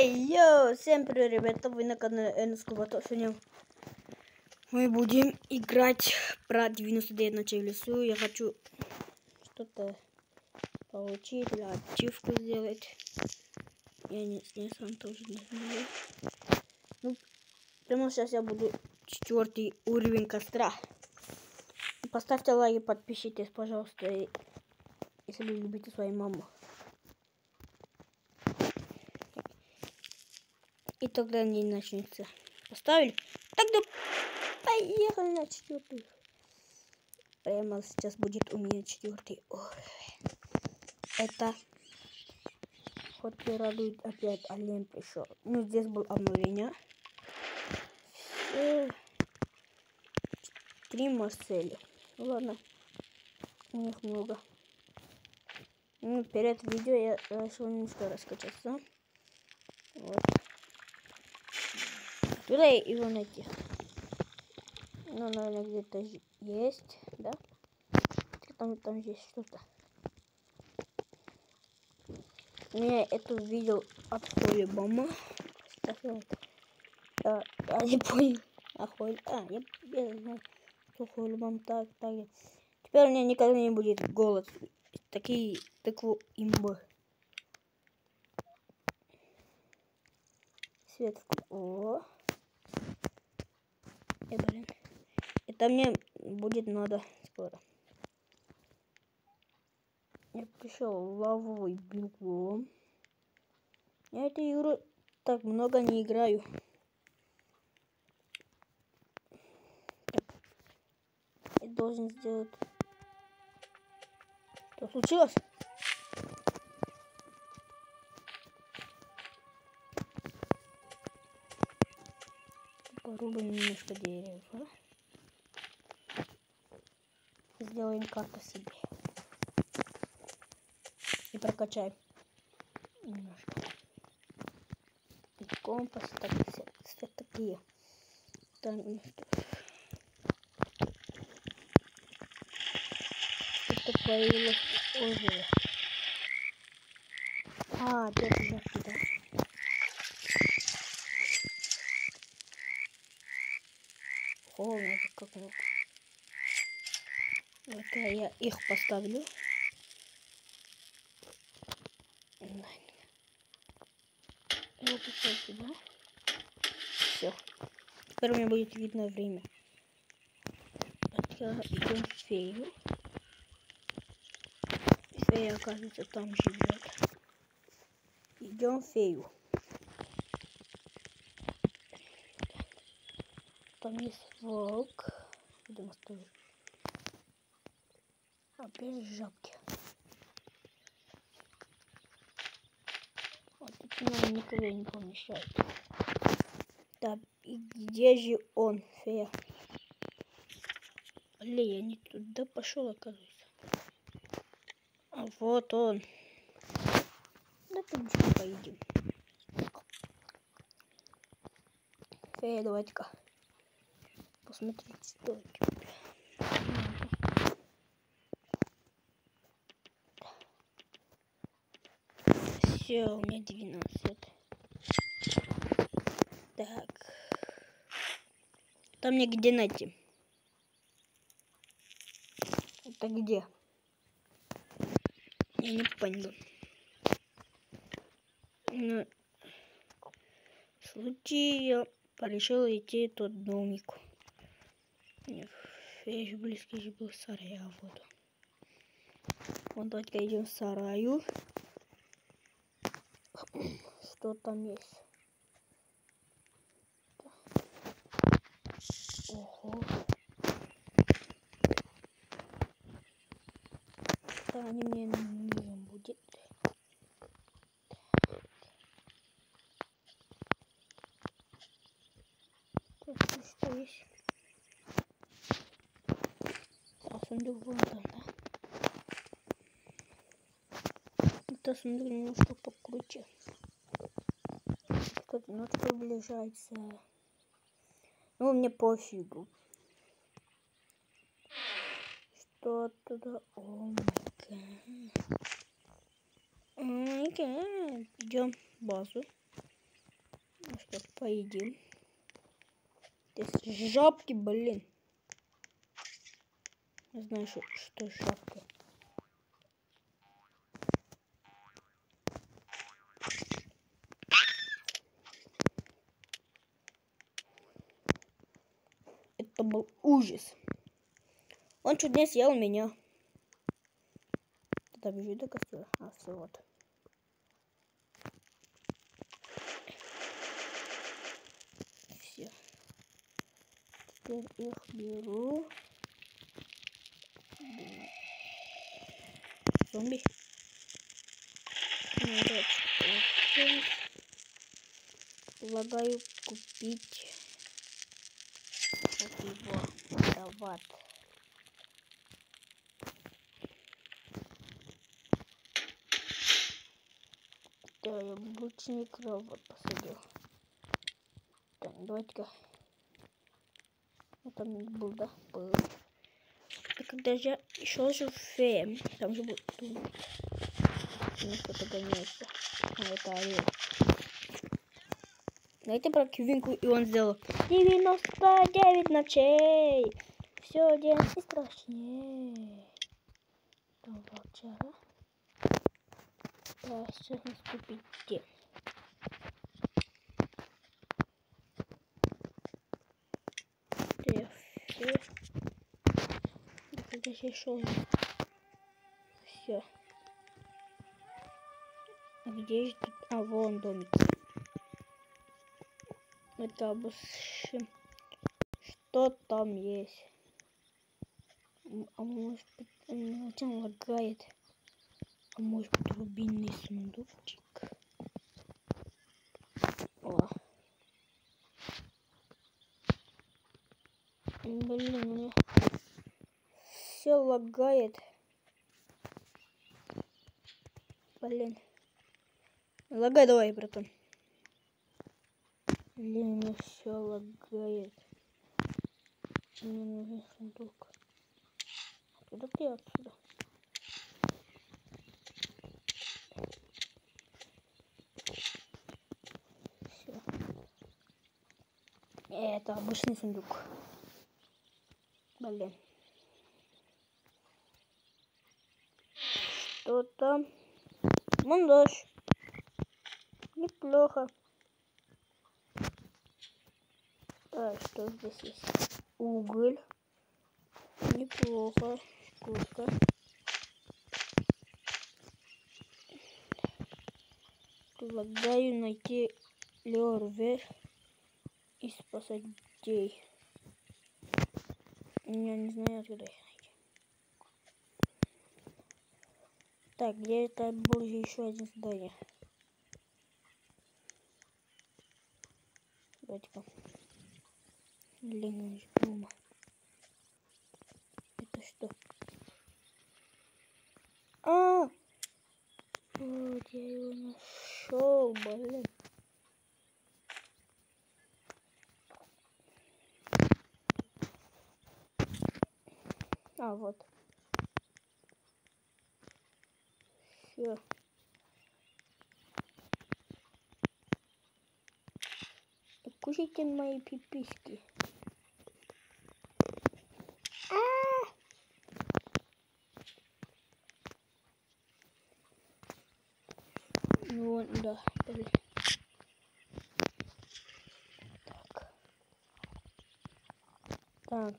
Йоу, всем привет, ребята, вы на канале Энскубатов. Сегодня мы будем играть про 99 ночей в лесу. Я хочу что-то получить, или ачивку сделать. Я не сам тоже не знаю. Ну, прямо сейчас я буду 4 уровень костра. Поставьте лайк и подпишитесь, пожалуйста, если вы любите свою маму. И тогда не начнется. Поставили? Тогда поехали на 4. Прямо сейчас будет у меня 4 уровень. Это хоть и радует, опять олень пришел. Ну, здесь был обновление. 3 Марселя. Ну, ладно, у них много. Ну, перед видео я решил немножко раскачаться. Вот. Куда его найти? Ну, наверное, где-то есть, да? Там есть что-то. Я это видел от Холи Бама. Я не понял. Я знаю, что Холи Бам так. Теперь у меня никогда не будет голод. Такого имба. Свет. О. Блин. Это мне будет надо скоро. Я пришел в лавовый биом. Я эту игру так много не играю. Я должен сделать... Что случилось? Порубим немножко дерева. Сделаем карту себе. И прокачаем немножко. И компас, так все такие. Там что-то появилось озеро. Опять жабки, да? Холодно, как много. Это я их поставлю. Вот это сюда. Все. Теперь у меня будет видно время. Идем в фею. Фея, оказывается, там живет. Идем в фею. Там есть волк. Видимо, стоит. Опять жабки. Вот это нам никогда не помешает. Так, и где же он, фея? Блин, я не туда пошел, оказывается. А вот он. Да ты немножко поедем. Фея, давайте-ка посмотрите, что это. Все, у меня 12. Так. Там мне где найти? Это где? Я не понял. Ну, в случае я решил идти в тот домик. Фея близкий же был сарай, а вот. Вот давайте-ка идем в сараю. Что там есть? Ого. Да, они мне нужен будет. Тут что есть? А сундук вон там, да? Это сундук немножко покруче. Как ночь приближается. Ну, мне пофигу. Что туда? О май гад. Идем в базу. Так, поедим. Здесь жабки, блин. Не знаю, что жабка. Это был ужас. Он чуть не съел меня. Добежи до костра. А, все, вот. Все. Теперь их беру. Зомби. Предлагаю купить вот его кровать. Да, я больше не кровать посадил. Так, давайте-ка. Вот там был, да? Был. И когда я шел же в фем, там же был кто-то гоняется. А, это орел. Знаете про Кивинку, и он сделал 99 ночей. Все день и страшнее. Там волчара. Да, сейчас наступит день. Когда я шел. Все. А где же тут? А, вон домик. Это обычно. Что там есть? А может быть, он лагает. А может быть, рубинный сундучек. О. Блин, у меня все лагает. Блин. Лагай давай, братан. Блин, у меня все лагает. Мне нужен сундук. Куда ты отсюда? Все. Это обычный сундук. Блин. Что там? Вон дождь. Неплохо. Так, что здесь есть? Уголь. Неплохо. Куртка. Предлагаю найти лёрвер и спасать детей. Я не знаю, откуда их найти. Так, где это было еще один здание? Давайте-ка. Блин, дома. Это что? А! Вот я его нашел, блин. А, вот. Все. Кушайте мои пиписьки. Ну, да, блин. Так. Так,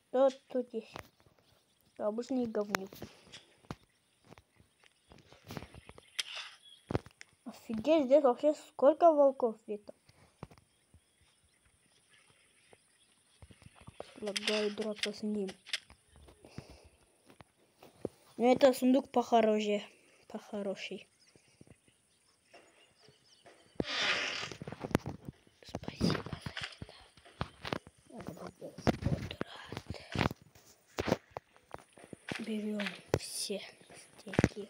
что тут есть? Обычный говнюк. Офигеть, здесь вообще сколько волков где-то. Предлагаю драться с ним. Но это сундук похороже. Похороший. Спасибо за это. Берем все стеки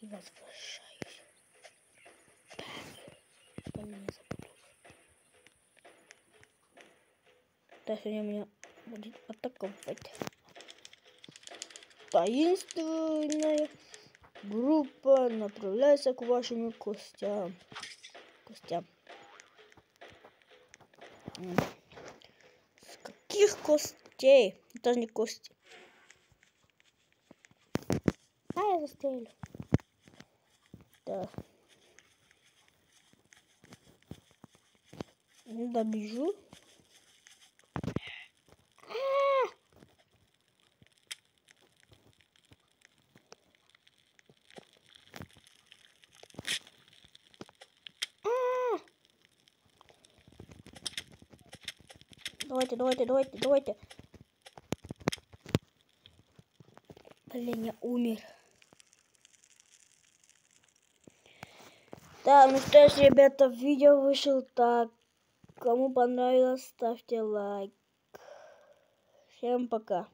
и возвращаюсь. Да, сегодня меня будет атаковать. Таинственная группа направляется к вашим костям. С каких костей? Это же не кости. А, я застрелю. Да. Добежу. Давайте. Блин, я умер. Да, ну что ж, ребята, видео вышло так. Кому понравилось, ставьте лайк. Всем пока.